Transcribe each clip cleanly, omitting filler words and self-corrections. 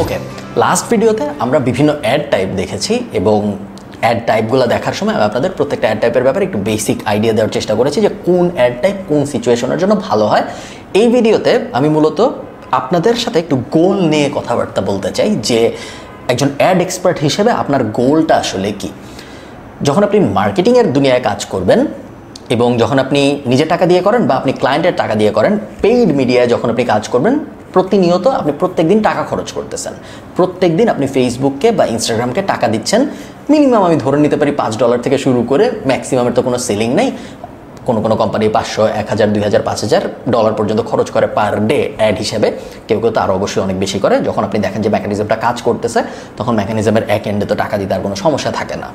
ওকে, last ভিডিওতে আমরা বিভিন্ন অ্যাড টাইপ দেখেছি এবং অ্যাড টাইপগুলো দেখার সময় আমি আপনাদের প্রত্যেকটা অ্যাড টাইপের ব্যাপারে একটু বেসিক আইডিয়া দেওয়ার চেষ্টা করেছি যে কোন অ্যাড টাইপ কোন সিচুয়েশনের জন্য ভালো হয়। এই ভিডিওতে আমি মূলত আপনাদের সাথে একটু গোল নিয়ে কথাবার্তা বলতে চাই যে একজন অ্যাড এক্সপার্ট হিসেবে আপনার গোলটা আসলে কি। যখন আপনি মার্কেটিংয়ের দুনিয়ায় কাজ করবেন এবং যখন আপনি নিজের টাকা দিয়ে করেন বা আপনি ক্লায়েন্টের টাকা দিয়ে করেন, পেইড মিডিয়ায় যখন আপনি কাজ করবেন, প্রতিনিয়ত আপনি প্রত্যেকদিন টাকা খরচ করতেছেন। প্রত্যেকদিন আপনি ফেসবুককে বা ইনস্টাগ্রামকে টাকা দিচ্ছেন। মিনিমাম আমি ধরে নিতে পারি $5 থেকে শুরু করে ম্যাক্সিমামের তো কোনো সেলিং নেই। কোনো কোনো কোম্পানি 500, 1000, 2000, $5000 পর্যন্ত খরচ করে পার ডে অ্যাড হিসেবে। কেউ কেউ তো আরও অবশ্যই অনেক বেশি করে। যখন আপনি দেখেন যে মেকানিজমটা কাজ করতেছে, তখন মেকানিজমের এক এন্ডে তো টাকা দিতে আর কোনো সমস্যা থাকে না।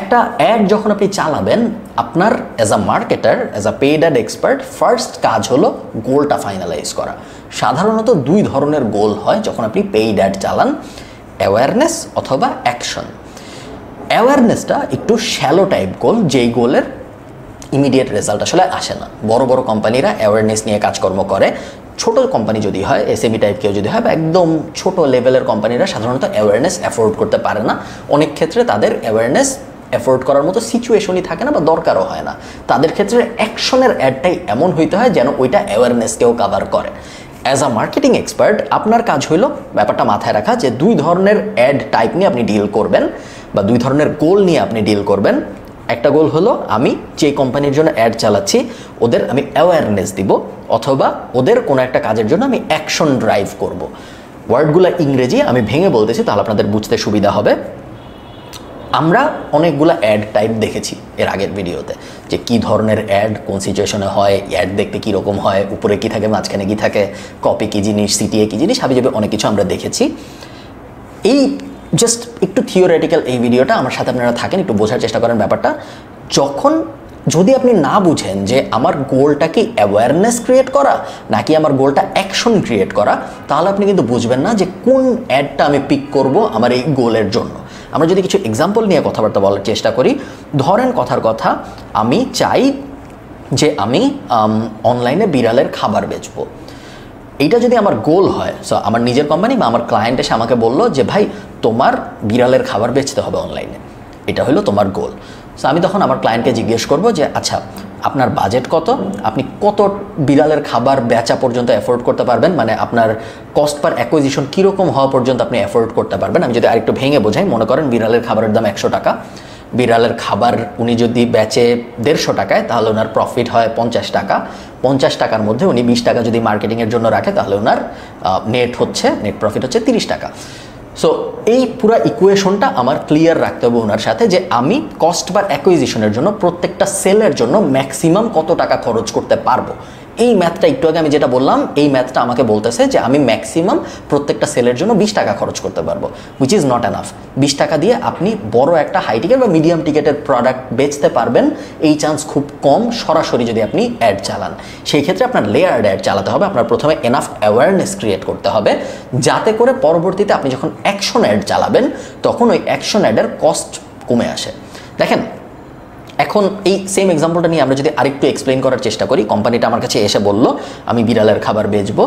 একটা অ্যাড যখন আপনি চালাবেন, আপনার as a marketer, as a paid ad expert, first কাজ হলো গোলটা ফাইনালাইজ করা। সাধারণত দুই ধরনের গোল হয় যখন আপনি পেইড অ্যাড চালান, অ্যাওয়ারনেস অথবা অ্যাকশন। অ্যাওয়ারনেসটা একটু শ্যালো টাইপ গোল, যেই গোলের ইমিডিয়েট রেজাল্ট আসলে আসে না। বড় বড় কোম্পানিরা অ্যাওয়ারনেস নিয়ে কাজকর্ম করে। ছোট কোম্পানি যদি হয়, এসএমই টাইপ কেউ যদি হয় বা একদম ছোট লেভেলের কোম্পানিরা সাধারণত অ্যাওয়ারনেস অ্যাফোর্ড করতে পারে না। অনেক ক্ষেত্রে তাদের অ্যাওয়ারনেস অ্যাফোর্ড করার মতো সিচুয়েশনই থাকে না বা দরকারও হয় না। তাদের ক্ষেত্রে অ্যাকশনের অ্যাডটাই এমন হইতে হয় যেন ওইটা অ্যাওয়ারনেসকেও কাভার করে। অ্যাজ আ মার্কেটিং এক্সপার্ট আপনার কাজ হইল ব্যাপারটা মাথায় রাখা যে দুই ধরনের অ্যাড টাইপ নিয়ে আপনি ডিল করবেন বা দুই ধরনের গোল নিয়ে আপনি ডিল করবেন। একটা গোল হলো আমি যে কোম্পানির জন্য অ্যাড চালাচ্ছি ওদের আমি অ্যাওয়ারনেস দিব, অথবা ওদের কোনো একটা কাজের জন্য আমি অ্যাকশন ড্রাইভ করব। ওয়ার্ডগুলো ইংরেজি, আমি ভেঙে বলতেছি তাহলে আপনাদের বুঝতে সুবিধা হবে। আমরা অনেকগুলো অ্যাড টাইপ দেখেছি এর আগের ভিডিওতে, যে কী ধরনের অ্যাড কোন সিচুয়েশনে হয়, অ্যাড দেখতে কীরকম হয়, উপরে কী থাকে, মাঝখানে কী থাকে, কপি কী জিনিস, সিটিএ কী জিনিস, হাবিজাবি অনেক কিছু আমরা দেখেছি। এই জাস্ট একটু থিওরিটিক্যাল এই ভিডিওটা, আমার সাথে আপনারা থাকেন, একটু বোঝার চেষ্টা করেন ব্যাপারটা। যদি আপনি না বুঝেন যে আমার গোলটা কি অ্যাওয়ারনেস ক্রিয়েট করা নাকি আমার গোলটা অ্যাকশন ক্রিয়েট করা, তাহলে আপনি কিন্তু বুঝবেন না যে কোন অ্যাডটা আমি পিক করব আমার এই গোলের জন্য। আমরা যদি কিছু এক্সাম্পল নিয়ে কথাবার্তা বলার চেষ্টা করি, ধরেন কথার কথা, আমি চাই যে আমি অনলাইনে বিড়ালের খাবার বেচবো। এইটা যদি আমার গোল হয়, সো আমার নিজের কোম্পানি বা আমার ক্লায়েন্ট এসে আমাকে বললো যে ভাই তোমার বিড়ালের খাবার বেচতে হবে অনলাইনে, এটা হলো তোমার গোল। সো আমি তখন আমার ক্লায়েন্টকে জিজ্ঞেস করবো যে আচ্ছা আপনার বাজেট কত, আপনি কত বিড়ালের খাবার বেচা পর্যন্ত অ্যাফোর্ড করতে পারবেন, মানে আপনার কস্ট পার অ্যাকুইজিশন কীরকম হওয়া পর্যন্ত আপনি অ্যাফোর্ড করতে পারবেন। আমি যদি আরেকটু ভেঙে বোঝাই, মনে করেন বিড়ালের খাবারের দাম 100 টাকা। বিড়ালের খাবার উনি যদি বেচে 150 টাকায়, তাহলে ওনার প্রফিট হয় 50 টাকা। 50 টাকার মধ্যে উনি 20 টাকা যদি মার্কেটিংয়ের জন্য রাখে, তাহলে ওনার নেট প্রফিট হচ্ছে 30 টাকা। সো এই পুরো ইকুয়েশনটা আমার ক্লিয়ার রাখতে হবে ওনার সাথে, যে আমি কস্ট পার অ্যাকুইজিশনের জন্য প্রত্যেকটা সেলের জন্য ম্যাক্সিমাম কত টাকা খরচ করতে পারবো। এই ম্যাথটা একটু আগে আমি যেটা বললাম, এই ম্যাথটা আমাকে বলতেছে যে আমি ম্যাক্সিমাম প্রত্যেকটা সেলের জন্য 20 টাকা খরচ করতে পারবো, হুইচ ইজ নট এনাফ। 20 টাকা দিয়ে আপনি বড় একটা হাই টিকেট বা মিডিয়াম টিকেটের প্রোডাক্ট বেচতে পারবেন, এই চান্স খুব কম সরাসরি যদি আপনি অ্যাড চালান। সেই ক্ষেত্রে আপনার লেয়ার্ড অ্যাড চালাতে হবে। আপনার প্রথমে এনাফ অ্যাওয়ারনেস ক্রিয়েট করতে হবে, যাতে করে পরবর্তীতে আপনি যখন অ্যাকশন অ্যাড চালাবেন তখন ওই অ্যাকশন অ্যাডের কস্ট কমে আসে। দেখেন, এখন এই সেম এক্সাম্পলটা নিয়ে আমরা যদি আরেকটু এক্সপ্লেন করার চেষ্টা করি। কোম্পানিটা আমার কাছে এসে বলল আমি বিড়ালের খাবার বেচবো,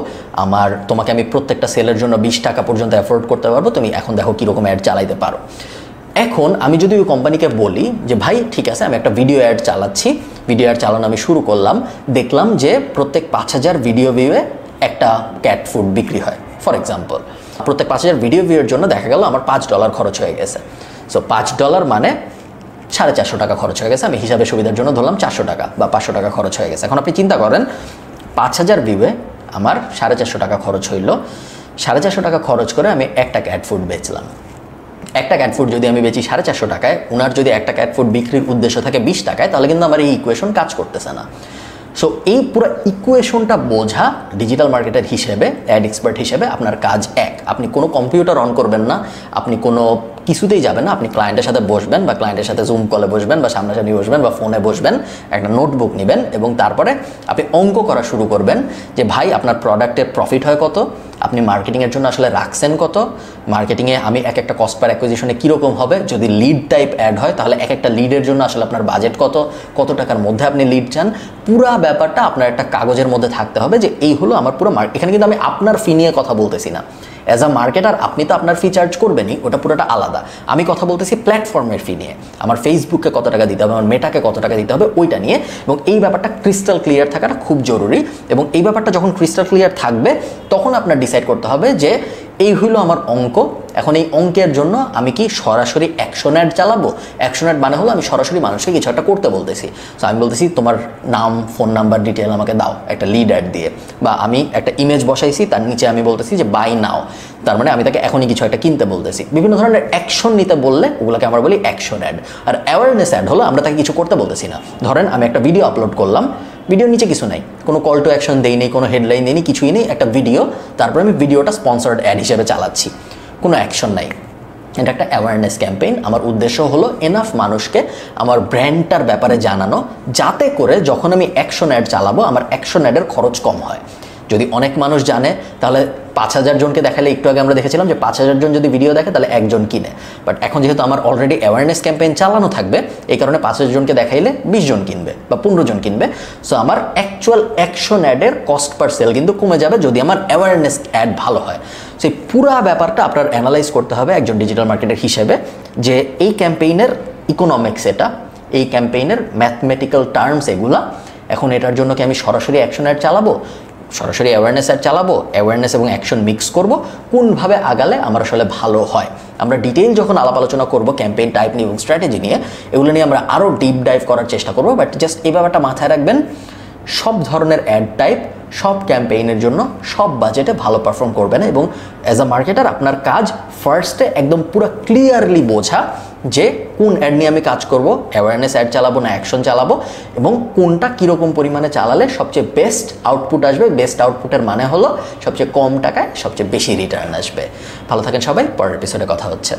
তোমাকে আমি প্রত্যেকটা সেলের জন্য 20 টাকা পর্যন্ত অ্যাফোর্ড করতে পারবো, তুমি এখন দেখো কীরকম অ্যাড চালাইতে পারো। এখন আমি যদি ওই কোম্পানিকে বলি যে ভাই ঠিক আছে, আমি একটা ভিডিও অ্যাড চালাচ্ছি, ভিডিও অ্যাড চালানো আমি শুরু করলাম, দেখলাম যে প্রত্যেক 5000 ভিডিও ভিউয়ে একটা ক্যাট ফুড বিক্রি হয়। ফর এক্সাম্পল, প্রত্যেক 5000 ভিডিও ভিউয়ের জন্য দেখা গেল আমার $5 খরচ হয়ে গেছে। সো $5 মানে 450 টাকা খরচ হয়ে গেছে। আমি হিসাবে সুবিধার জন্য ধরলাম 400 টাকা বা 500 টাকা খরচ হয়ে গেছে। এখন আপনি চিন্তা করেন 5000 ভিউয়ে আমার 450 টাকা খরচ হইল। 450 টাকা খরচ করে আমি একটা ক্যাট ফুড বেচলাম। একটা ক্যাট ফুড যদি আমি বেচি 450 টাকায়, ওনার যদি একটা ক্যাট ফুড বিক্রির উদ্দেশ্য থাকে 20 টাকায়, তাহলে কিন্তু আমার এই ইকুয়েশন কাজ করতেছে না। সো এই পুরো ইকুয়েশনটা বোঝা ডিজিটাল মার্কেটার হিসেবে, অ্যাড এক্সপার্ট হিসেবে আপনার কাজ এক। আপনি কোনো কম্পিউটার অন করবেন না, আপনি কোনো কিছুতেই যাবেন না, আপনি ক্লায়েন্টের সাথে বসবেন বা ক্লায়েন্টের সাথে জুম কলে বসবেন বা সামনাসামনি বসবেন বা ফোনে বসবেন, একটা নোটবুক নেবেন এবং তারপরে আপনি অঙ্ক করা শুরু করবেন যে ভাই আপনার প্রোডাক্টের প্রফিট হয় কত, আপনি মার্কেটিংয়ের জন্য আসলে রাখছেন কত, মার্কেটিংয়ে আমি এক একটা কস্ট পার অ্যাকুইজিশনে কীরকম হবে, যদি লিড টাইপ অ্যাড হয় তাহলে এক একটা লিডের জন্য আসলে আপনার বাজেট কত, কত টাকার মধ্যে আপনি লিড চান, পুরা ব্যাপারটা আপনার একটা কাগজের মধ্যে থাকতে হবে যে এই হলো আমার পুরো এখানে কিন্তু আমি আপনার ফি নিয়ে কথা বলতেছি না, অ্যাজ আ মার্কেটার আপনি তো আপনার ফি চার্জ করবেনই, ওটা পুরোটা আলাদা। আমি কথা বলতেছি প্ল্যাটফর্মের ফি নিয়ে, আমার ফেসবুকে কত টাকা দিতে হবে, আমার মেটাকে কত টাকা দিতে হবে ওইটা নিয়ে। এবং এই ব্যাপারটা ক্রিস্টাল ক্লিয়ার থাকাটা খুব জরুরি। এবং এই ব্যাপারটা যখন ক্রিস্টাল ক্লিয়ার থাকবে তখন আপনার ডিসাইড করতে হবে যে এই হইলো আমার অঙ্ক, এখন এই অঙ্কের জন্য আমি কি সরাসরি অ্যাকশন অ্যাড চালাবো। অ্যাকশন অ্যাড মানে হলো আমি সরাসরি মানুষকে কিছু একটা করতে বলতেছি। সো আমি বলতেছি তোমার নাম, ফোন নাম্বার, ডিটেল আমাকে দাও একটা লিড অ্যাড দিয়ে, বা আমি একটা ইমেজ বসাইছি তার নিচে আমি বলতেছি যে বাই নাও, তার মানে আমি তাকে এখনই কিছু একটা কিনতে বলতেছি। বিভিন্ন ধরনের অ্যাকশন নিতে বললে ওগুলোকে আমরা বলি অ্যাকশন অ্যাড। আর অ্যাওয়ারনেস অ্যাড হলো আমরা তাকে কিছু করতে বলতেছি না। ধরেন আমি একটা ভিডিও আপলোড করলাম, ভিডিওর নিচে কিছু নাই, কোনো কল টু অ্যাকশন দেই নেই, কোনো হেডলাইন দেই নি, কিছুই নেই, একটা ভিডিও, তারপরে আমি ভিডিওটা স্পন্সর্ড অ্যাড হিসেবে চালাচ্ছি, কোনো অ্যাকশন নাই। এটা একটা অ্যাওয়ারনেস ক্যাম্পেইন। আমার উদ্দেশ্য হলো এনাফ মানুষকে আমার ব্র্যান্ডটার ব্যাপারে জানানো, যাতে করে যখন আমি অ্যাকশন অ্যাড চালাবো আমার অ্যাকশন অ্যাডের খরচ কম হয়। যদি অনেক মানুষ জানে তাহলে 5000 জনকে দেখালে, একটু আগে আমরা দেখেছিলাম যে 5000 জন যদি ভিডিও দেখে তাহলে একজন কিনে। বাট এখন যেহেতু আমার অলরেডি অ্যাওয়ারনেস ক্যাম্পেইন চালানো থাকবে, এই কারণে 5000 জনকে দেখাইলে 20 জন কিনবে বা 15 জন কিনবে। সো আমার অ্যাকচুয়াল অ্যাকশন অ্যাডের কস্ট পার সেল কিন্তু কমে যাবে যদি আমার অ্যাওয়ারনেস অ্যাড ভালো হয়। সেই পুরা ব্যাপারটা আপনার অ্যানালাইজ করতে হবে একজন ডিজিটাল মার্কেটার হিসেবে, যে এই ক্যাম্পেইনের ইকোনমিক্স এটা, এই ক্যাম্পেইনের ম্যাথমেটিক্যাল টার্মস এগুলা। এখন এটার জন্য কি আমি সরাসরি অ্যাকশন অ্যাড চালাবো, সরাসরি অ্যাওয়ারনেস অ্যাড চালাবো, অ্যাওয়ারনেস এবং অ্যাকশন মিক্স করব, কোনভাবে আগালে আমার আসলে ভালো হয়। আমরা ডিটেইল যখন আলাপ আলোচনা করবো ক্যাম্পেইন টাইপ নিয়ে এবং স্ট্র্যাটেজি নিয়ে, এগুলো নিয়ে আমরা আরও ডিপ ডাইভ করার চেষ্টা করবো। বাট জাস্ট এই ব্যাপারটা মাথায় রাখবেন, সব ধরনের অ্যাড টাইপ সব ক্যাম্পেইনের জন্য সব বাজেটে ভালো পারফর্ম করবে না। এবং অ্যাজ আ মার্কেটার আপনার কাজ ফার্স্টে একদম পুরো ক্লিয়ারলি বোঝা যে কোন অ্যাড নিয়ে আমি কাজ করব, অ্যাওয়ারনেস অ্যাড চালাবো না অ্যাকশন চালাবো, এবং কোনটা কীরকম পরিমাণে চালালে সবচেয়ে বেস্ট আউটপুট আসবে। বেস্ট আউটপুটের মানে হলো সবচেয়ে কম টাকায় সবচেয়ে বেশি রিটার্ন আসবে। ভালো থাকেন সবাই, পরের এপিসোডে কথা হচ্ছে।